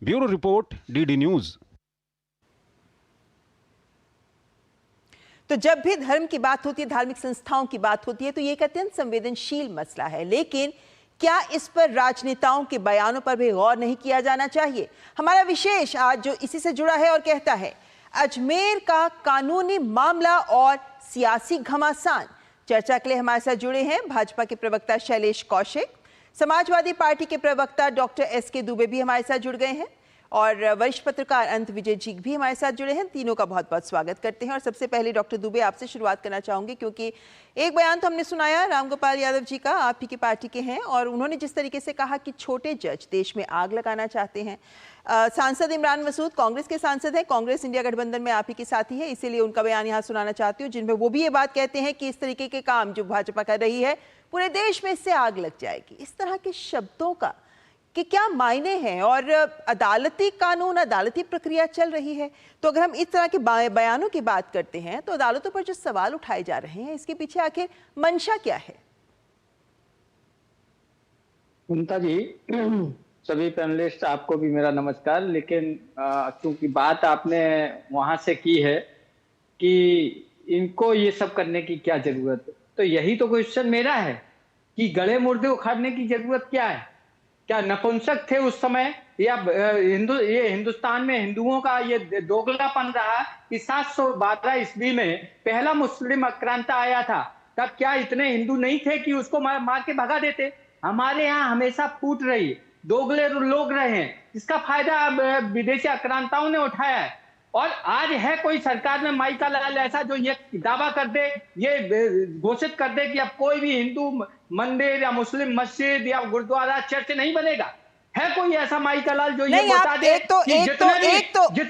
Bureau report, DD news. तो जब भी धर्म की बात होती है, धार्मिक संस्थाओं की बात होती है, तो ये एक अत्यंत संवेदनशील मसला है। लेकिन क्या इस पर राजनेताओं के बयानों पर भी गौर नहीं किया जाना चाहिए? हमारा विशेष आज जो इसी से जुड़ा है और कहता है अजमेर का कानूनी मामला और सियासी घमासान। चर्चा के लिए हमारे साथ जुड़े हैं भाजपा के प्रवक्ता शैलेश कौशिक, समाजवादी पार्टी के प्रवक्ता डॉक्टर एसके दुबे भी हमारे साथ जुड़ गए हैं और वरिष्ठ पत्रकार अनंत विजय जी भी हमारे साथ जुड़े हैं। तीनों का बहुत बहुत स्वागत करते हैं। और सबसे पहले डॉक्टर दुबे, आपसे शुरुआत करना चाहूंगी, क्योंकि एक बयान तो हमने सुनाया रामगोपाल यादव जी का, आप ही की पार्टी के हैं, और उन्होंने जिस तरीके से कहा कि छोटे जज देश में आग लगाना चाहते हैं। सांसद इमरान मसूद कांग्रेस के सांसद हैं, कांग्रेस इंडिया गठबंधन में आप ही के साथी है, इसीलिए उनका बयान यहाँ सुनाना चाहती हूँ, जिनमें वो भी ये बात कहते हैं कि इस तरीके के काम जो भाजपा कर रही है पूरे देश में इससे आग लग जाएगी। इस तरह के शब्दों का कि क्या मायने हैं? और अदालती कानून, अदालती प्रक्रिया चल रही है, तो अगर हम इस तरह के बयानों की बात करते हैं तो अदालतों पर जो सवाल उठाए जा रहे हैं, इसके पीछे आखिर मंशा क्या है? ममता जी, सभी पैनलिस्ट, आपको भी मेरा नमस्कार। लेकिन चूंकि बात आपने वहां से की है कि इनको ये सब करने की क्या जरूरत है, तो यही तो क्वेश्चन मेरा है कि गले मुर्दे उखाड़ने की जरूरत क्या है? क्या नपुंसक थे उस समय, या ये हिंदुस्तान में हिंदुओं का ये दोगलापन रहा कि 712 ईस्वी में पहला मुस्लिम आक्रांता आया था, तब क्या इतने हिंदू नहीं थे कि उसको मार के भगा देते? हमारे यहाँ हमेशा फूट रही, दोगले लोग रहे हैं, इसका फायदा विदेशी आक्रांताओं ने उठाया है। और आज है कोई सरकार में माई का लाल ऐसा जो ये दावा कर दे, ये घोषित कर दे कि अब कोई भी हिंदू मंदिर या मुस्लिम मस्जिद या गुरुद्वारा चर्च नहीं बनेगा? है कोई ऐसा माई का लाल जो ये बता दे?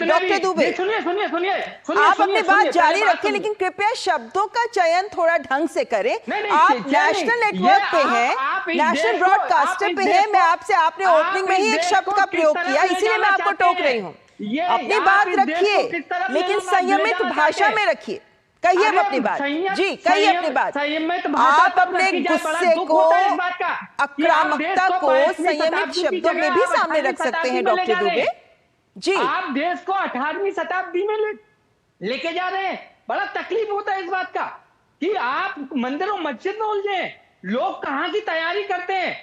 डॉक्टर दुबे, सुनिए, आप अपनी बात जारी रखें, लेकिन कृपया शब्दों का चयन थोड़ा ढंग से करें। आप नेशनल नेटवर्क पे हैं, नेशनल ब्रॉडकास्टर पे हैं। मैं आपसे, आपने ओपनिंग में ही एक शब्द का प्रयोग किया, इसीलिए मैं आपको टोक रही हूँ। अपनी बात रखिए, लेकिन संयमित भाषा में रखिए। कहिए अपनी बात जी, कहिए अपनी बात। आप अपने गुस्से को, आक्रामकता को संयमित शब्दों में भी सामने रख सकते हैं डॉक्टर दुबे जी। आप देश को 18वीं शताब्दी में लेके जा रहे हैं। बड़ा तकलीफ होता है इस बात का कि आप मंदिरों मस्जिद में उलझे। लोग कहां की तैयारी करते हैं,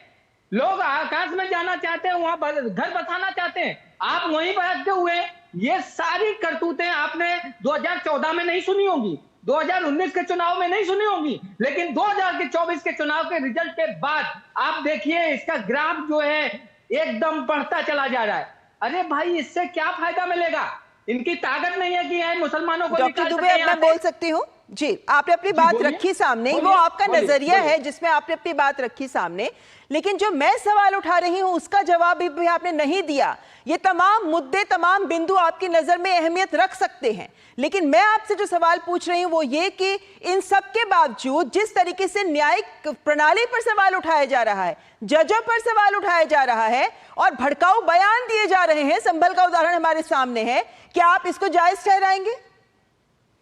लोग आकाश में जाना चाहते हैं, वहां घर बसाना चाहते हैं, आप वहीं पर अटके हुए। ये सारी करतूतें आपने 2014 में नहीं सुनी होंगी, 2019 के चुनाव में नहीं सुनी होंगी, लेकिन 2024 के चुनाव के रिजल्ट के बाद आप देखिए इसका ग्राफ जो है एकदम बढ़ता चला जा रहा है। अरे भाई, इससे क्या फायदा मिलेगा? इनकी ताकत नहीं है कि मुसलमानों को। डॉक्टर दुबे, अब मैं बोल सकती हूँ जी? आपने अपनी बात रखी सामने, वो आपका नजरिया है जिसमें आपने अपनी बात रखी सामने, लेकिन जो मैं सवाल उठा रही हूं उसका जवाब भी आपने नहीं दिया। ये तमाम मुद्दे, तमाम बिंदु आपकी नजर में अहमियत रख सकते हैं, लेकिन मैं आपसे जो सवाल पूछ रही हूं वो ये कि इन सब के बावजूद जिस तरीके से न्यायिक प्रणाली पर सवाल उठाया जा रहा है, जजों पर सवाल उठाया जा रहा है और भड़काऊ बयान दिए जा रहे हैं, संभल का उदाहरण हमारे सामने है, क्या आप इसको जायज ठहराएंगे?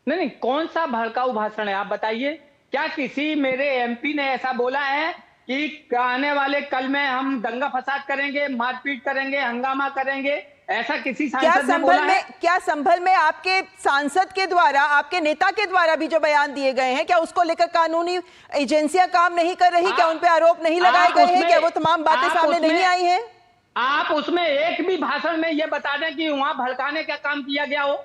नहीं, कौन सा भड़काऊ भाषण है आप बताइए? क्या किसी मेरे एमपी ने ऐसा बोला है कि आने वाले कल में हम दंगा फसाद करेंगे, मारपीट करेंगे, हंगामा करेंगे? ऐसा किसी सांसद ने बोला है? क्या संभल में आपके सांसद के द्वारा, आपके नेता के द्वारा भी जो बयान दिए गए हैं, क्या उसको लेकर कानूनी एजेंसियां काम नहीं कर रही? क्या उन पे आरोप नहीं लगाए गए हैं? क्या वो तमाम बातें सामने नहीं आई हैं? आप उसमें एक भी भाषण में ये बता दें कि वहां भड़काने का काम किया गया हो?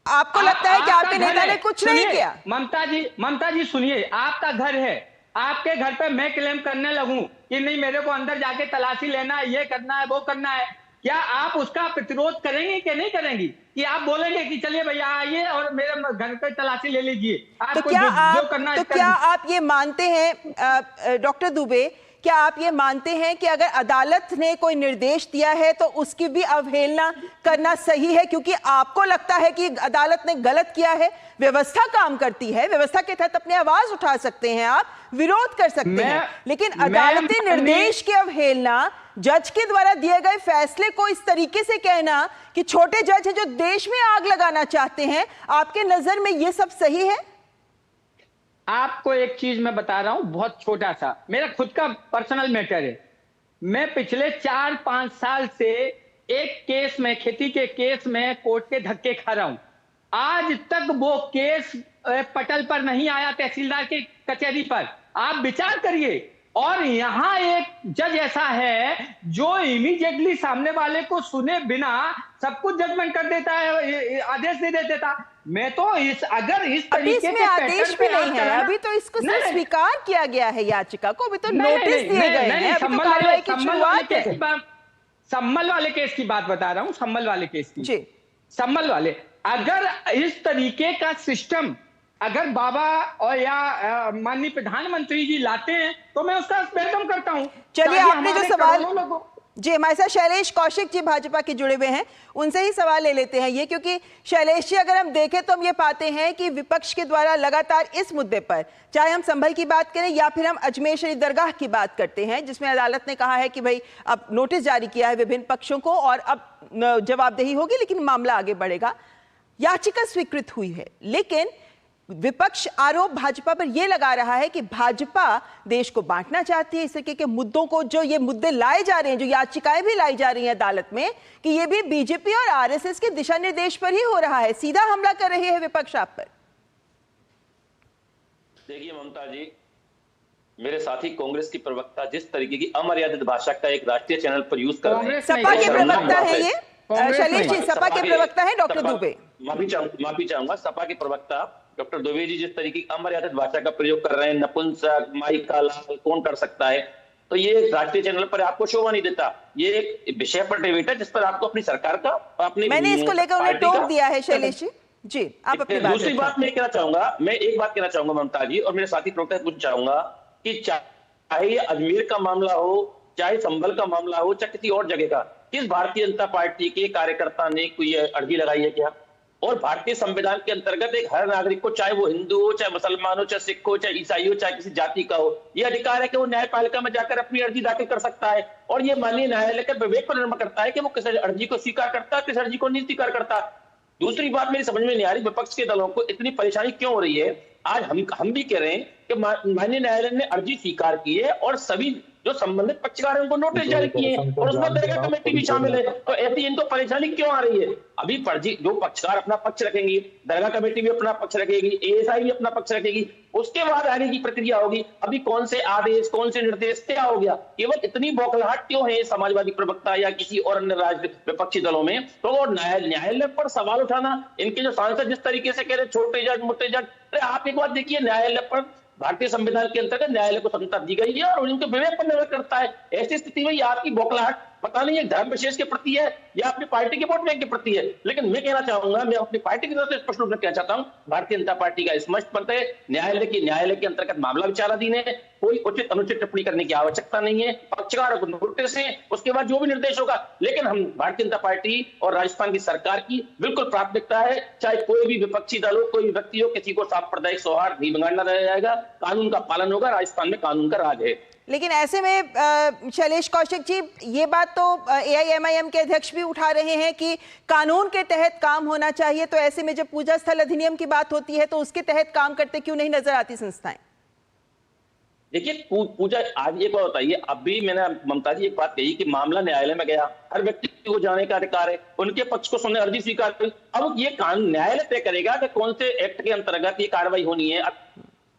आपको लगता है कि आपके नेता ने कुछ नहीं किया? ममता जी सुनिए, आपका घर है, आपके घर पे मैं क्लेम करने लगूं कि नहीं मेरे को अंदर जाके तलाशी लेना है, ये करना है, वो करना है, क्या आप उसका प्रतिरोध करेंगे कि नहीं करेंगी? कि आप बोलेंगे कि चलिए भैया आइए और मेरे घर पे तलाशी ले लीजिए? क्या आप ये मानते हैं डॉक्टर दुबे, क्या आप ये मानते हैं कि अगर अदालत ने कोई निर्देश दिया है तो उसकी भी अवहेलना करना सही है? क्योंकि आपको लगता है कि अदालत ने गलत किया है, व्यवस्था काम करती है, व्यवस्था के तहत अपनी आवाज उठा सकते हैं, आप विरोध कर सकते हैं, लेकिन अदालती निर्देश की अवहेलना, जज के द्वारा दिए गए फैसले को इस तरीके से कहना कि छोटे जज हैं जो देश में आग लगाना चाहते हैं, आपके नजर में ये सब सही है? आपको एक चीज मैं बता रहा हूं, बहुत छोटा सा, मेरा खुद का पर्सनल मैटर है। मैं पिछले 4-5 साल से एक केस में, खेती के केस में कोर्ट के धक्के खा रहा हूं। आज तक वो केस पटल पर नहीं आया, तहसीलदार की कचहरी पर। आप विचार करिए। और यहां एक जज ऐसा है जो इमीडिएटली सामने वाले को सुने बिना सब कुछ जजमेंट कर देता है, आदेश दे देता। मैं तो अगर इस अभी तरीके इसमें के आदेश भी नहीं है, अभी तो इसको सिर्फ स्वीकार किया गया है याचिका को, अभी तो नोटिस दिए गए हैं, अभी तो कार्रवाई की शुरुआत है। सम्मल वाले केस की बात बता रहा हूं, सम्मल वाले केस की जी। सम्मल वाले, अगर इस तरीके का सिस्टम अगर बाबा और या माननीय प्रधानमंत्री जी लाते हैं तो मैं उसका वेलकम करता हूं। चलिए, आपने जो सवाल जी, हमारे साथ शैलेश कौशिक जी भाजपा के जुड़े हुए हैं, उनसे ही सवाल ले लेते हैं ये, क्योंकि शैलेश जी अगर हम देखें तो हम ये पाते हैं कि विपक्ष के द्वारा लगातार इस मुद्दे पर, चाहे हम संभल की बात करें या फिर हम अजमेर शरीफ दरगाह की बात करते हैं, जिसमें अदालत ने कहा है कि भाई अब नोटिस जारी किया है विभिन्न पक्षों को और अब जवाबदेही होगी, लेकिन मामला आगे बढ़ेगा। याचिका स्वीकृत हुई है, लेकिन विपक्ष आरोप भाजपा पर यह लगा रहा है कि भाजपा देश को बांटना चाहती है। इस तरीके के मुद्दों को, जो ये मुद्दे लाए जा रहे हैं, जो याचिकाएं भी लाई जा रही हैं अदालत में, कि ये भी बीजेपी और आरएसएस के दिशा निर्देश पर ही हो रहा है। सीधा हमला कर रही है विपक्ष आप पर। देखिए ममता जी, मेरे साथी कांग्रेस की प्रवक्ता जिस तरीके की अमर्यादित भाषा का एक राष्ट्रीय चैनल पर यूज कर रहे हैं, सपा के प्रवक्ता है ये शैलेश जी, सपा के प्रवक्ता है डॉक्टर दुबे। माफी चाहूंगा, सपा के प्रवक्ता डॉक्टर दुबे जी जिस तरीके की अमर्यादित भाषा का प्रयोग कर रहे हैं, नपुंसक, माई का लाल, कौन कर सकता है, तो ये राष्ट्रीय चैनल पर आपको शोभा नहीं देता। ये एक विषय पर डिबेट है जिस पर आपको अपनी सरकार का, अपनी मैंने इसको लेकर उन्हें टोक दिया है। शैलेश जी, आप अपनी बात। दूसरी बात मैं कहना चाहूंगा, मैं एक बात कहना चाहूंगा ममता जी, और मेरे साथी प्रवक्ता पूछना चाहूंगा कि चाहे अजमेर का मामला हो, चाहे संभल का मामला हो, चाहे किसी और जगह का, किस भारतीय जनता पार्टी के कार्यकर्ता ने कोई अर्जी लगाई है क्या? और भारतीय संविधान के अंतर्गत एक हर नागरिक को, चाहे वो हिंदू हो, चाहे मुसलमान हो, चाहे सिख हो, चाहे ईसाई हो, चाहे किसी जाति का हो, ये अधिकार है कि वो न्यायपालिका में जाकर अपनी अर्जी दाखिल कर सकता है। और ये माननीय न्यायालय के विवेक पर निर्भर करता है कि वो किस अर्जी को स्वीकार करता है, किस अर्जी को नहीं स्वीकार करता। दूसरी बात मेरी समझ में नहीं आ रही, विपक्ष के दलों को इतनी परेशानी क्यों हो रही है। आज हम भी कह रहे हैं कि माननीय न्यायालय ने अर्जी स्वीकार की है और सभी जो संबंधित पक्षकार उनको नोटिस जारी किए हैं और उसमें दरगाह कमेटी भी शामिल है, तो ऐसी इनको परेशानी क्यों आ रही है? अभी फर्जी जो पक्षकार अपना पक्ष रखेंगी, दरगाह कमेटी भी अपना पक्ष रखेगी, एएसआई भी अपना पक्ष रखेगी, उसके बाद आगे की प्रक्रिया होगी। अभी कौन से आदेश, कौन से निर्देश, क्या हो गया? केवल इतनी बौखलाहट क्यों है समाजवादी प्रवक्ता या किसी और अन्य विपक्षी दलों में? तो न्यायालय पर सवाल उठाना, इनके जो सांसद जिस तरीके से कह रहे छोटे जज, मोटे जज, अरे आप एक बात देखिए, न्यायालय पर भारतीय संविधान के अंतर्गत न्यायालय को स्वतंत्रता दी गई है और उनके विवेक पर निर्भर करता है। ऐसी स्थिति में आपकी बौखलाहट पता नहीं है धर्म विशेष के प्रति है या अपनी पार्टी के वोट बैंक के प्रति है। लेकिन मैं कहना चाहूंगा, मैं अपनी पार्टी की तरफ से स्पष्ट रूप से कहना चाहता हूं, भारतीय जनता पार्टी का स्पष्ट मत है, न्यायालय के अंतर्गत मामला विचाराधीन है, कोई उचित अनुचित टिप्पणी करने की आवश्यकता नहीं है। पक्षकारों को नोटिस है, उसके बाद जो भी निर्देश होगा। लेकिन हम भारतीय जनता पार्टी और राजस्थान की सरकार की बिल्कुल प्राथमिकता है, चाहे कोई भी विपक्षी दल हो, कोई भी व्यक्ति हो, किसी को सांप्रदायिक सौहार्द नहीं बिगाड़ना रह जाएगा, कानून का पालन होगा। राजस्थान में कानून का राज है। लेकिन ऐसे में शैलेश कौशिक जी, ये बात तो एआईएमआईएम के अध्यक्ष भी उठा रहे हैं कि कानून के तहत काम होना चाहिए, तो ऐसे में जब पूजा स्थल अधिनियम की बात होती है तो उसके तहत काम करते क्यों नहीं नजर आती संस्थाएं? देखिए पूजा, आज एक बात बताइए, अभी मैंने ममता जी एक बात कही कि मामला न्यायालय में गया, हर व्यक्ति को जाने का अधिकार है, उनके पक्ष को सुनने अर्जी स्वीकार की। अब ये कानून न्यायालय तय करेगा कि कौन से एक्ट के अंतर्गत ये कार्रवाई होनी है।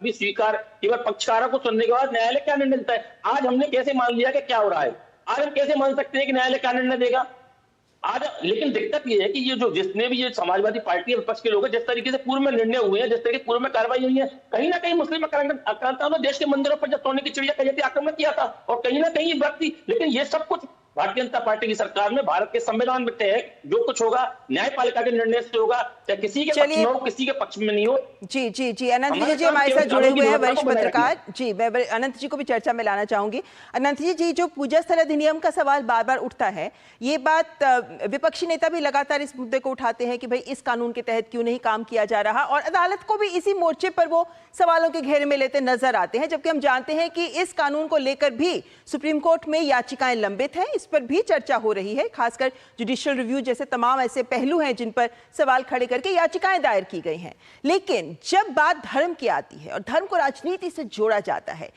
भी स्वीकार केवल पक्षकारों को सुनने के बाद न्यायालय क्या निर्णय देता है? आज हमने कैसे मान लिया कि क्या हो रहा है? आज हम कैसे मान सकते हैं कि न्यायालय क्या निर्णय देगा आज? लेकिन दिक्कत ये है कि ये जो जिसने भी ये समाजवादी पार्टी विपक्ष के लोग हैं, जिस तरीके से पूर्व में निर्णय हुए हैं, जिस तरीके पूर्व में कार्रवाई हुई है, कहीं ना कहीं मुस्लिम आक्रांताओं ने देश के मंदिरों पर जब सोने की चिड़िया का जैसे आक्रमण किया था, और कहीं ना कहीं व्यक्ति, लेकिन ये सब कुछ भारतीय जनता पार्टी की सरकार में, भारत के संविधान में तय है, जो कुछ होगा न्यायपालिका के निर्णय से होगा, चाहे किसी के पक्ष में हो, किसी के पक्ष में नहीं हो। जी जी जी, अनंत जी हमारे साथ जुड़े हुए हैं, वरिष्ठ पत्रकार। जी, मैं अनंत जी को भी चर्चा में लाना चाहूंगी। अनंत जी, जो पूजा स्थल अधिनियम का सवाल बार बार उठता है, ये बात विपक्षी नेता भी लगातार इस मुद्दे को उठाते हैं कि भाई इस कानून के तहत क्यों नहीं काम किया जा रहा, और अदालत को भी इसी मोर्चे पर वो सवालों के घेरे में लेते नजर आते हैं, जबकि हम जानते हैं कि इस कानून को लेकर भी सुप्रीम कोर्ट में याचिकाएं लंबित हैं, इस पर भी चर्चा हो रही है। खासकर जुडिशियल रिव्यू जैसे तमाम ऐसे पहलू हैं जिन पर सवाल खड़े करके याचिकाएं दायर की गई हैं। लेकिन जब बात धर्म की आती है और धर्म को राजनीति से जोड़ा जाता है,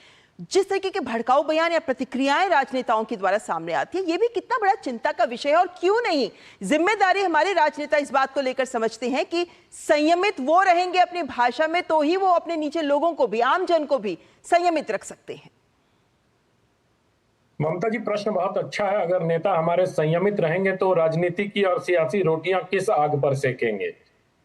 जिस तरीके के भड़काऊ बयान या प्रतिक्रियाएं राजनेताओं के द्वारा सामने आती है, ये भी कितना बड़ा चिंता का विषय है। और क्यों नहीं, जिम्मेदारी हमारे राजनेता इस बात को लेकर समझते हैं कि संयमित वो रहेंगे अपनी भाषा में तो ही वो अपने नीचे लोगों को भी, आम जन को भी संयमित रख सकते हैं। ममता जी, प्रश्न बहुत अच्छा है। अगर नेता हमारे संयमित रहेंगे तो राजनीति की और सियासी रोटियां किस आग पर सेकेंगे।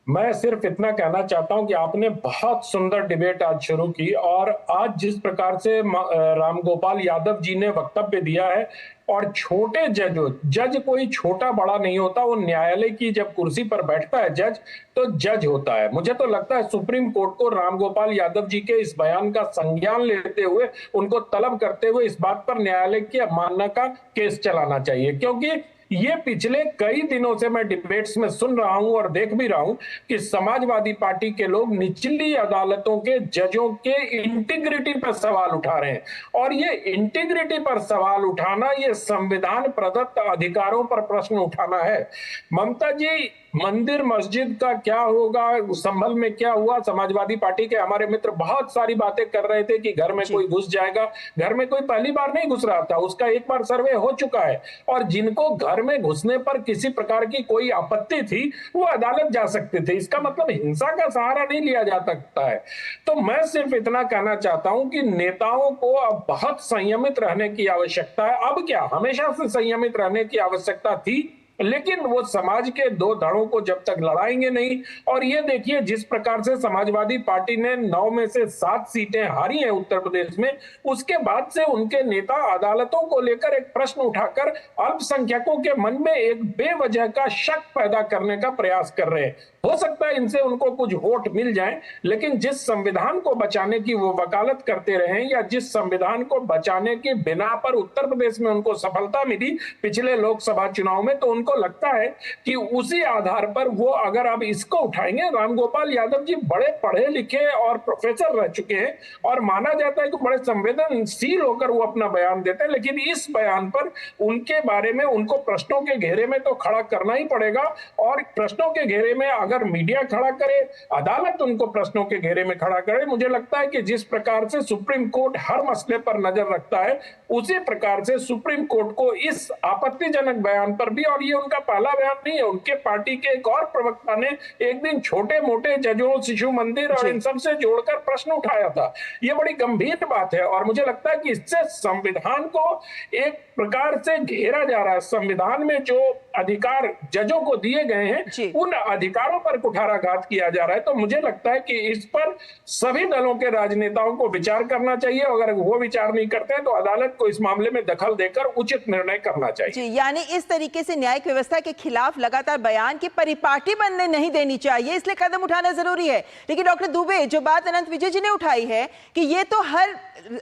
मैं सिर्फ इतना कहना चाहता हूं कि आपने बहुत सुंदर डिबेट आज शुरू की, और आज जिस प्रकार से रामगोपाल यादव जी ने वक्तव्य दिया है, और छोटे जज कोई छोटा बड़ा नहीं होता, वो न्यायालय की जब कुर्सी पर बैठता है जज, तो जज होता है। मुझे तो लगता है सुप्रीम कोर्ट को रामगोपाल यादव जी के इस बयान का संज्ञान लेते हुए, उनको तलब करते हुए इस बात पर न्यायालय की अवमानना का केस चलाना चाहिए। क्योंकि ये पिछले कई दिनों से मैं डिबेट्स में सुन रहा हूं और देख भी रहा हूं कि समाजवादी पार्टी के लोग निचली अदालतों के जजों के इंटीग्रिटी पर सवाल उठा रहे हैं। और ये इंटीग्रिटी पर सवाल उठाना, ये संविधान प्रदत्त अधिकारों पर प्रश्न उठाना है। ममता जी, मंदिर मस्जिद का क्या होगा, संभल में क्या हुआ, समाजवादी पार्टी के हमारे मित्र बहुत सारी बातें कर रहे थे कि घर में कोई घुस जाएगा। घर में कोई पहली बार नहीं घुस रहा था, उसका एक बार सर्वे हो चुका है। और जिनको घर में घुसने पर किसी प्रकार की कोई आपत्ति थी, वो अदालत जा सकते थे। इसका मतलब हिंसा का सहारा नहीं लिया जा सकता है। तो मैं सिर्फ इतना कहना चाहता हूं कि नेताओं को अब बहुत संयमित रहने की आवश्यकता है। अब क्या, हमेशा से संयमित रहने की आवश्यकता थी, लेकिन वो समाज के दो धड़ों को जब तक लड़ाएंगे नहीं। और ये देखिए, जिस प्रकार से समाजवादी पार्टी ने 9 में से 7 सीटें हारी हैं उत्तर प्रदेश में, उसके बाद से उनके नेता अदालतों को लेकर एक प्रश्न उठाकर अल्पसंख्यकों के मन में एक बेवजह का शक पैदा करने का प्रयास कर रहे हैं। हो सकता है इनसे उनको कुछ वोट मिल जाए, लेकिन जिस संविधान को बचाने की वो वकालत करते रहे, या जिस संविधान को बचाने की बिना पर उत्तर प्रदेश में उनको सफलता मिली पिछले लोकसभा चुनाव में, तो उनको लगता है कि उसी आधार पर वो अगर अब इसको उठाएंगे। रामगोपाल यादव जी बड़े पढ़े लिखे और प्रोफेसर रह चुके हैं, और माना जाता है कि बड़े संवेदनशील होकर वो अपना बयान देते हैं। लेकिन इस बयान पर उनके बारे में उनको प्रश्नों के घेरे में तो खड़ा करना ही पड़ेगा। और प्रश्नों के घेरे में अगर मीडिया खड़ा करे, अदालत उनको प्रश्नों के घेरे में खड़ा करे, मुझे लगता है कि जिस प्रकार से सुप्रीम कोर्ट हर मसले पर नजर रखता है, उसी प्रकार से सुप्रीम कोर्ट को इस आपत्तिजनक बयान पर भी, और ये उनका पहला बयान नहीं है, उनके पार्टी के एक और प्रवक्ता ने एक दिन छोटे मोटे जजों, शिशु मंदिर और इन सब से जोड़कर प्रश्न उठाया था। ये बड़ी गंभीर बात है, और मुझे लगता है कि इससे संविधान को एक प्रकार से घेरा जा रहा है। संविधान में जो अधिकार जजों को दिए गए हैं, उन अधिकारों पर कुठाराघात किया जा रहा है। तो मुझे लगता है कि इस पर सभी दलों के राजनेताओं को विचार करना चाहिए। अगर वो विचार नहीं करते हैं तो अदालत को इस मामले में दखल देकर उचित निर्णय करना चाहिए। यानी इस तरीके से न्यायिक व्यवस्था के खिलाफ लगातार बयान की परिपाटी बनने नहीं देनी चाहिए, इसलिए कदम उठाना जरूरी है। लेकिन डॉक्टर दुबे, जो बात अनंत विजय जी ने उठाई है कि ये तो हर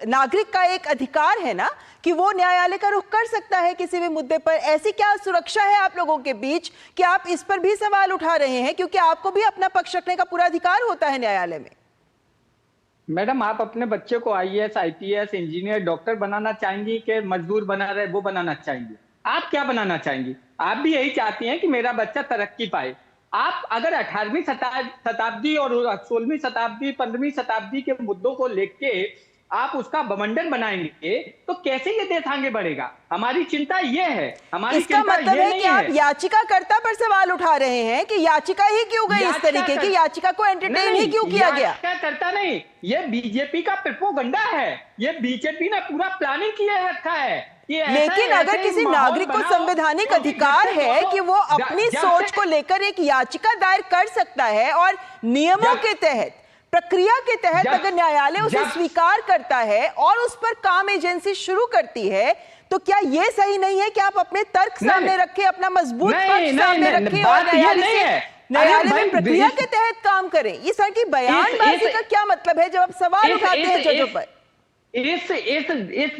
नागरिक का एक अधिकार है ना, कि वो न्यायालय का रुख कर सकता है किसी भी मुद्दे पर। ऐसी क्या सुरक्षा है आप लोगों के बीच कि आप इस पर भी सवाल उठा रहे हैं, क्योंकि आपको भी अपना पक्ष रखने का पूरा अधिकार होता है न्यायालय में। मैडम, आप अपने बच्चे को IAS, IPS, इंजीनियर, डॉक्टर बनाना चाहेंगी कि मजदूर बना रहे वो बनाना चाहेंगी? आप क्या बनाना चाहेंगी? आप भी यही चाहती हैं कि मेरा बच्चा तरक्की पाए। आप अगर 18वीं शताब्दी और 16वीं शताब्दी, 15वीं शताब्दी के मुद्दों को लेके आप उसका बवंडर बनाएंगे तो कैसे ये देश आगे बढ़ेगा? हमारी चिंता ये है। हमारी इसका चिंता मतलब ये है नहीं कि आप याचिकाकर्ता पर सवाल उठा रहे हैं कि याचिका ही क्यों गई इस तरीके की, याचिका को एंटरटेन ही क्यों किया गया? याचिकाकर्ता नहीं, ये बीजेपी का प्रोपेगेंडा है। ये बीजेपी ने पूरा प्लानिंग किया रखा है। लेकिन अगर किसी नागरिक को संवैधानिक अधिकार है कि वो अपनी सोच को लेकर एक याचिका दायर कर सकता है, और नियमों के तहत, प्रक्रिया के तहत अगर न्यायालय उसे स्वीकार करता है और उस पर काम एजेंसी शुरू करती है, तो क्या यह सही नहीं है कि आप अपने तर्क सामने रखें, अपना मजबूत पक्ष सामने रखें और न्यायालय में प्रक्रिया के तहत काम करें? ये सर की बयानबाजी का क्या मतलब है जब आप सवाल उठाते हैं जजों पर? इस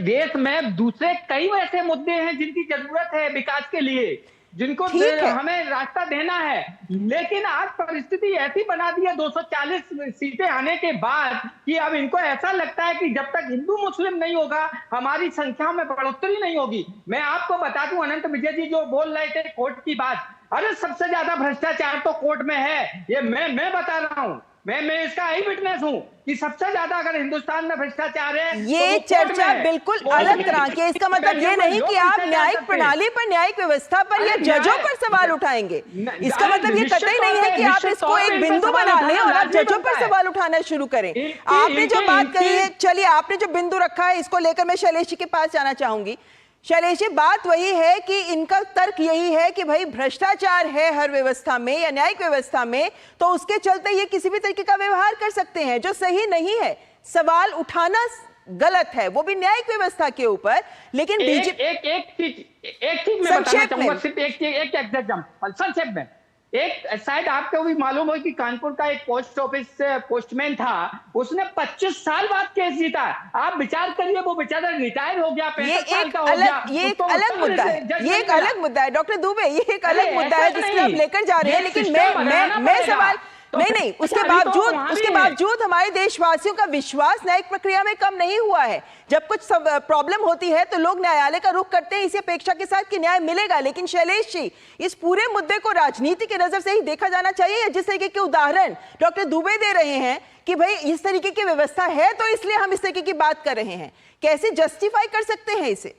देश में दूसरे कई ऐसे मुद्दे हैं जिनकी जरूरत है विकास के लिए, जिनको हमें रास्ता देना है। लेकिन आज परिस्थिति ऐसी बना दी है 240 सीटें आने के बाद कि अब इनको ऐसा लगता है कि जब तक हिंदू मुस्लिम नहीं होगा, हमारी संख्या में बढ़ोतरी नहीं होगी। मैं आपको बता दूं, अनंत विजय जी जो बोल रहे थे कोर्ट की बात, अरे सबसे ज्यादा भ्रष्टाचार तो कोर्ट में है, ये मैं बता रहा हूं। मैं इसका ही विटनेस हूँ कि सबसे ज्यादा अगर हिंदुस्तान में भ्रष्टाचार है ये तो वो कोर्ट चर्चा में है। बिल्कुल कोर्ट अलग में। तरह की है। इसका मतलब ये नहीं कि आप न्यायिक प्रणाली पर, न्यायिक व्यवस्था पर या अरे जजों न्याय- पर सवाल उठाएंगे। इसका अरे मतलब ये निश्चित कतई तौर नहीं है पे- कि आप निश्चित इसको तौर पे एक इन पर बिंदु सवाल बना लें और उठाना आप लाजमी जजों पर बनता है। सवाल उठाना शुरू करें। इनकी- आपने जो इनकी- बात कही है, इनकी- चलिए आपने जो बिंदु रखा है इसको लेकर मैं शैलेश जी के पास जाना चाहूंगी। शैलेश जी, बात वही है कि इनका तर्क यही है कि भाई भ्रष्टाचार है हर व्यवस्था में या न्यायिक व्यवस्था में, तो उसके चलते ये किसी भी तरीके का व्यवहार कर सकते हैं जो सही नहीं है। सवाल उठाना गलत है, वो भी न्यायिक व्यवस्था के ऊपर। लेकिन बीजेपी एक चीज मैं बताना संक्षेप चाहूंगा, में। सिर्फ एक एग्जाम्पल संक्षेप में। एक शायद आपको भी मालूम हो कि कानपुर का एक पोस्ट ऑफिस पोस्टमैन था, उसने 25 साल बाद केस जीता। आप विचार करिए, वो बेचारा रिटायर हो गया, 65 साल का हो गया। ये एक उसको अलग मुद्दा है, जज ये एक नहीं अलग मुद्दा है डॉक्टर दुबे, ये एक अरे अलग मुद्दा है ऐसा जिसको आप नहीं। लेकर जा रहे हैं। ये लेकिन सिस्टम बनाना मैं पड़ेगा। सवाल तो नहीं, उसके अभी तो वहाँ उसके भी है। बावजूद हमारे देशवासियों का विश्वास न्यायिक प्रक्रिया में कम नहीं हुआ है। जब कुछ प्रॉब्लम होती है तो लोग न्यायालय का रुख करते हैं इसी अपेक्षा के साथ कि न्याय मिलेगा। लेकिन शैलेश जी, इस पूरे मुद्दे को राजनीति की नजर से ही देखा जाना चाहिए, या जिस तरीके के उदाहरण डॉक्टर दुबे दे रहे हैं कि भाई इस तरीके की व्यवस्था है तो इसलिए हम इस तरीके की बात कर रहे हैं, कैसे जस्टिफाई कर सकते हैं इसे?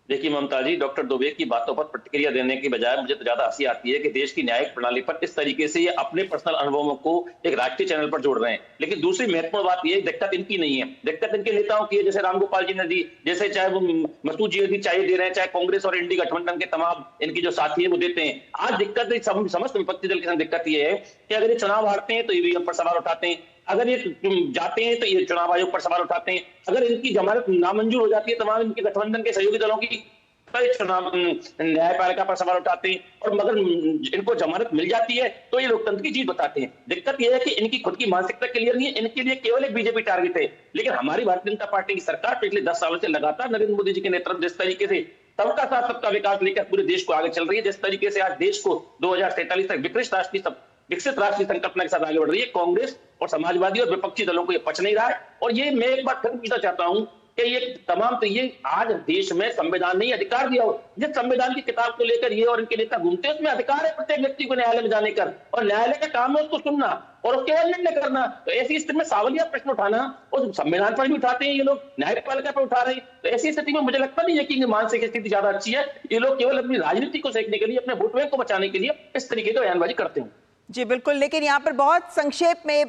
देखिए ममता जी, डॉक्टर दुबे की बातों पर प्रतिक्रिया देने की बजाय मुझे तो ज्यादा हंसी आती है कि देश की न्यायिक प्रणाली पर इस तरीके से ये अपने पर्सनल अनुभवों को एक राष्ट्रीय चैनल पर जोड़ रहे हैं। लेकिन दूसरी महत्वपूर्ण बात ये, दिक्कत इनकी नहीं है, दिक्कत इनके नेताओं की है। जैसे रामगोपाल जी ने दी, जैसे चाहे वो मसूद जी चाहे दे रहे हैं, चाहे कांग्रेस और इंडी गठबंधन के तमाम इनकी जो साथी है वो देते हैं। आज दिक्कत समस्त विपक्षी दल के साथ दिक्कत ये है कि अगर ये चुनाव हारते हैं तो ईवीएम पर सवाल उठाते हैं, अगर ये जाते हैं तो ये चुनाव आयोग पर सवाल उठाते हैं, अगर इनकी जमानत नामंजूर हो जाती है तमाम इनके गठबंधन के सहयोगी दलों की, चुनाव न्यायपालिका पर सवाल उठाते हैं, और मगर इनको जमानत मिल जाती है तो ये लोकतंत्र की जीत बताते हैं। दिक्कत यह है कि इनकी खुद की मानसिकता क्लियर नहीं है, इनके लिए केवल एक बीजेपी टारगेट है। लेकिन हमारी भारतीय जनता पार्टी की सरकार पिछले 10 सालों से लगातार नरेंद्र मोदी जी के नेतृत्व जिस तरीके से सबका साथ सबका विकास लेकर पूरे देश को आगे चल रही है, जिस तरीके से आज देश को 2047 तक विकसित राष्ट्र की संकल्पना के साथ आगे बढ़ रही है, कांग्रेस और समाजवादी और विपक्षी दलों को यह पच नहीं रहा है। और ये मैं एक बार फिर पूछना चाहता हूं कि ये तमाम, तो ये आज देश में संविधान ने अधिकार दिया हो, जिस संविधान की किताब को लेकर ये और इनके नेता घूमते हैं उसमें अधिकार है प्रत्येक व्यक्ति को न्यायालय में जाने का, और न्यायालय का काम है उसको सुनना और उसके बाद निर्णय करना। तो ऐसी स्थिति में सावलिया प्रश्न उठाना, और संविधान पर भी उठाते हैं ये लोग, न्यायपालिका पर उठा रहे हैं, तो ऐसी स्थिति में मुझे लगता नहीं है कि मानसिक स्थिति ज्यादा अच्छी है। ये लोग केवल अपनी राजनीति को सेकने के लिए, अपने वोट बैंक को बचाने के लिए इस तरीके की बयानबाजी करते हैं। जी बिल्कुल, लेकिन यहाँ पर बहुत संक्षेप में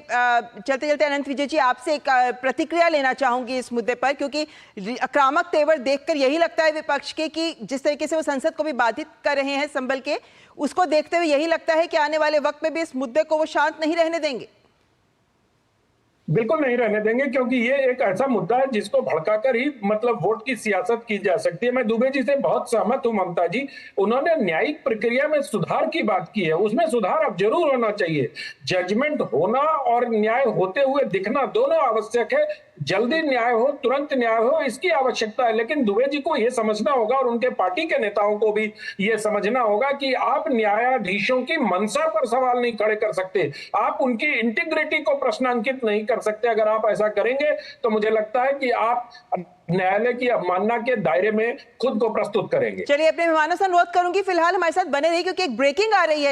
चलते चलते अनंत विजय जी आपसे एक प्रतिक्रिया लेना चाहूंगी इस मुद्दे पर, क्योंकि आक्रामक तेवर देखकर यही लगता है विपक्ष के कि जिस तरीके से वो संसद को भी बाधित कर रहे हैं संभल के, उसको देखते हुए यही लगता है कि आने वाले वक्त में भी इस मुद्दे को वो शांत नहीं रहने देंगे। बिल्कुल नहीं रहने देंगे, क्योंकि ये एक ऐसा मुद्दा है जिसको भड़काकर ही मतलब वोट की सियासत की जा सकती है। मैं दुबे जी से बहुत सहमत हूं ममता जी, उन्होंने न्यायिक प्रक्रिया में सुधार की बात की है, उसमें सुधार अब जरूर होना चाहिए। जजमेंट होना और न्याय होते हुए दिखना दोनों आवश्यक है। जल्दी न्याय हो, तुरंत न्याय हो, इसकी आवश्यकता है। लेकिन दुबे जी को यह समझना होगा और उनके पार्टी के नेताओं को भी यह समझना होगा कि आप न्यायाधीशों की मंशा पर सवाल नहीं खड़े कर सकते, आप उनकी इंटीग्रिटी को प्रश्नांकित नहीं कर सकते। अगर आप ऐसा करेंगे तो मुझे लगता है कि आप न्यायालय की अवमानना के दायरे में खुद को प्रस्तुत करेंगे। चलिए, अपने मेहमानों से अनुरोध करूंगी फिलहाल हमारे साथ बने रहिए, क्योंकि एक ब्रेकिंग आ रही है।